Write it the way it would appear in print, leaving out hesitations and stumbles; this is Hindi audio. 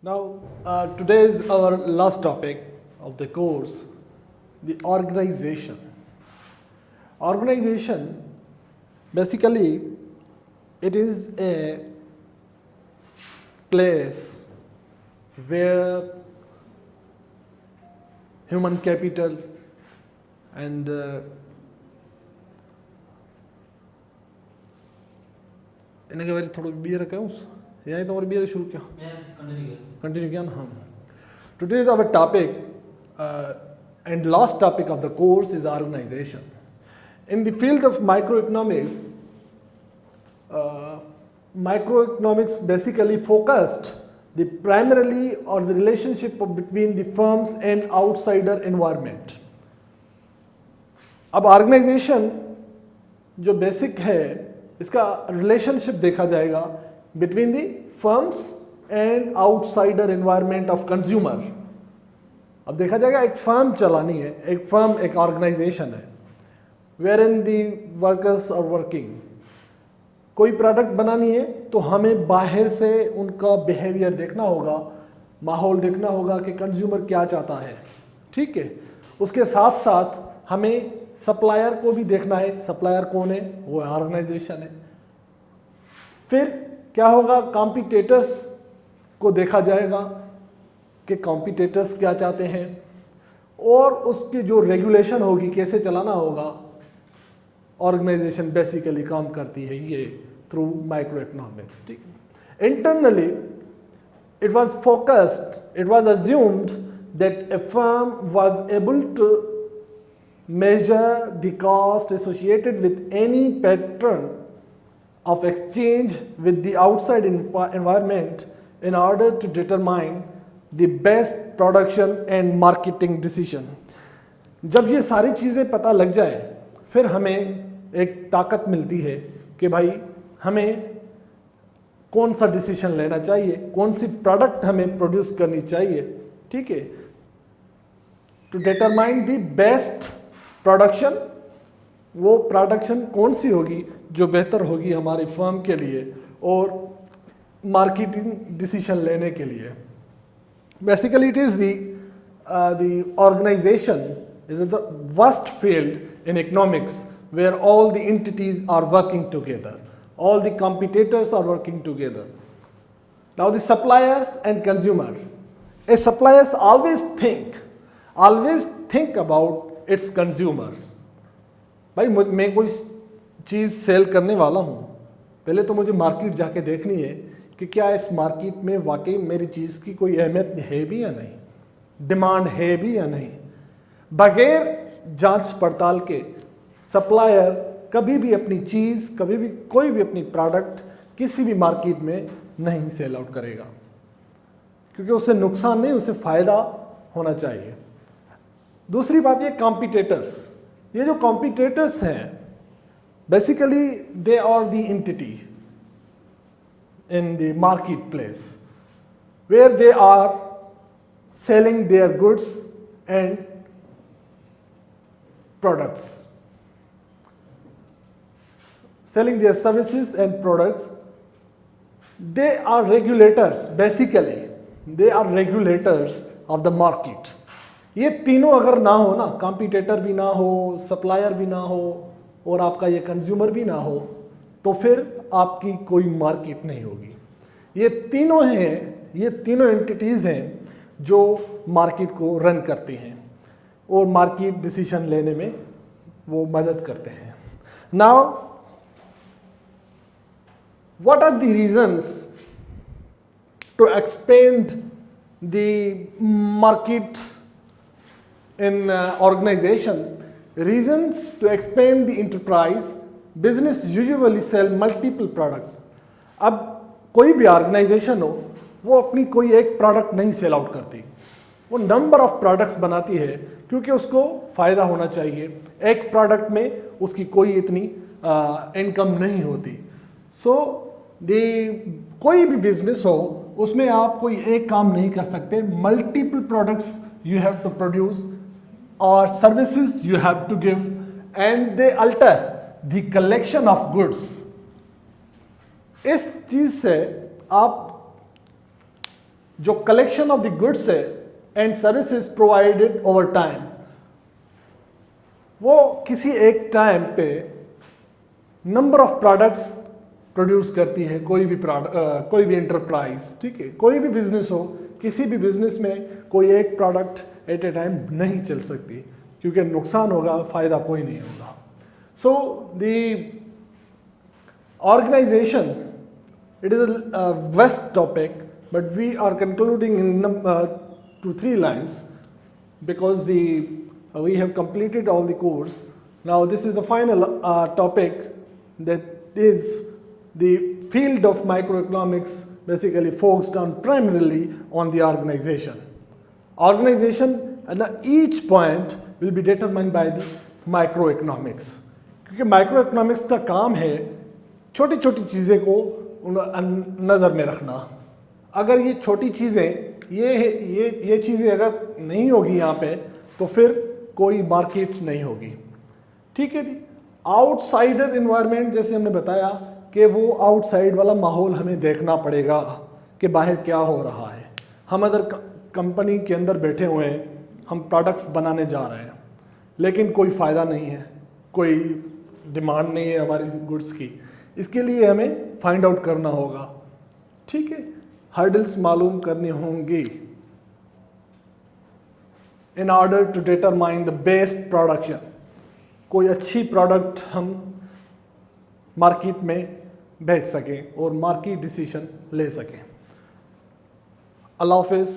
Now, today is our last topic of the course, the organization. Organization, basically, it is a place where human capital and इनके बारे थोड़ा बियर रखा उस यही तो और बियर शुरू किया कंटिन्यू किया ना हाँ today is our topic and last topic of the course is organization. In the field of microeconomics basically focused the primarily or the relationship between the firms and outsider environment. अब ऑर्गेनाइजेशन जो बेसिक है इसका रिलेशनशिप देखा जाएगा between the firms and outsider environment of consumer. अब देखा जाएगा एक फर्म चलानी है, एक फर्म एक ऑर्गेनाइजेशन है where in the workers are working. कोई प्रोडक्ट बनानी है तो हमें बाहर से उनका बिहेवियर देखना होगा, माहौल देखना होगा कि कंज्यूमर क्या चाहता है. ठीक है, उसके साथ साथ हमें सप्लायर को भी देखना है. सप्लायर कौन है? वो ऑर्गेनाइजेशन है. फिर क्या होगा? कॉम्पिटिटर्स को देखा जाएगा कि कॉम्पिटिटर्स क्या चाहते हैं और उसकी जो रेगुलेशन होगी कैसे चलाना होगा. ऑर्गेनाइजेशन बेसिकली काम करती है ये थ्रू माइक्रो इकोनॉमिक्स. ठीक है. Internally it was focused, it was assumed that a firm was able to measure the cost associated with any pattern of exchange with the outside environment in order to determine the best production and marketing decision. जब ये सारी चीज़ें पता लग जाए फिर हमें एक ताकत मिलती है कि भाई हमें कौन सा डिसीजन लेना चाहिए, कौन सी प्रोडक्ट हमें प्रोड्यूस करनी चाहिए. ठीक है, to determine the best production, वो प्रोडक्शन कौन सी होगी जो बेहतर होगी हमारी फर्म के लिए और मार्केटिंग डिसीजन लेने के लिए. Basically it is the organisation is the vast field in economics where all the entities are working together, all the competitors are working together. Now the suppliers and consumer. A suppliers always think about its consumers. भाई मैं कोई चीज़ सेल करने वाला हूँ, पहले तो मुझे मार्केट जाके देखनी है कि क्या इस मार्केट में वाकई मेरी चीज़ की कोई अहमियत है भी या नहीं, डिमांड है भी या नहीं. बगैर जांच पड़ताल के सप्लायर कभी भी अपनी चीज़, कभी भी कोई भी अपनी प्रोडक्ट किसी भी मार्केट में नहीं सेल आउट करेगा, क्योंकि उसे नुकसान नहीं, उसे फ़ायदा होना चाहिए. दूसरी बात ये कॉम्पिटिटर्स. ये जो कॉम्पिटिटर्स हैं basically they are the entity in the market place where they are selling their goods and products, selling their services and products. They are regulators, basically they are regulators of the market. ये तीनों अगर ना हो ना, कॉम्पिटिटर भी ना हो, सप्लायर भी ना हो और आपका ये कंज्यूमर भी ना हो, तो फिर आपकी कोई मार्केट नहीं होगी. ये तीनों हैं, ये तीनों एंटिटीज़ हैं जो मार्केट को रन करती हैं और मार्केट डिसीजन लेने में वो मदद करते हैं. Now what are the reasons to expand the market in organization? Reasons to expand the enterprise. Business usually sell multiple products. अब कोई भी ऑर्गेनाइजेशन हो वो अपनी कोई एक प्रोडक्ट नहीं सेल आउट करती, वो नंबर ऑफ प्रोडक्ट्स बनाती है क्योंकि उसको फ़ायदा होना चाहिए. एक प्रोडक्ट में उसकी कोई इतनी इनकम नहीं होती. सो कोई भी बिजनेस हो उसमें आप कोई एक काम नहीं कर सकते, multiple products you have to produce और services you have to give and they alter the collection of goods. इस चीज़ से आप जो कलेक्शन ऑफ द गुड्स है and services provided over time, वो किसी एक टाइम पे नंबर ऑफ प्रोडक्ट्स प्रोड्यूस करती है कोई भी एंटरप्राइज, ठीक है, कोई भी बिजनेस हो, किसी भी बिजनेस में कोई एक प्रोडक्ट एट ए टाइम नहीं चल सकती, क्योंकि नुकसान होगा, फायदा कोई नहीं होगा. So the organisation, it is a vast topic, but we are concluding in 2-3 lines because we have completed all the course. Now this is the final topic, that is the field of microeconomics, basically focused on primarily on the organization. Organization and each point will be determined by the microeconomics, क्योंकि microeconomics का काम है छोटी छोटी चीज़ें को नज़र में रखना. अगर ये छोटी चीज़ें, ये चीज़ें अगर नहीं होगी यहाँ पे, तो फिर कोई मार्केट नहीं होगी. ठीक है जी. आउटसाइडर इन्वायरमेंट, जैसे हमने बताया कि वो आउटसाइड वाला माहौल हमें देखना पड़ेगा कि बाहर क्या हो रहा है. हम अगर कंपनी के अंदर बैठे हुए हैं, हम प्रोडक्ट्स बनाने जा रहे हैं, लेकिन कोई फ़ायदा नहीं है, कोई डिमांड नहीं है हमारी गुड्स की. इसके लिए हमें फाइंड आउट करना होगा. ठीक है, हर्डल्स मालूम करनी होंगी in order to determine the best production. कोई अच्छी प्रोडक्ट हम मार्केट में भेज सकें और मार्केट डिसीजन ले सकें. अल्लाह हाफ़िज़.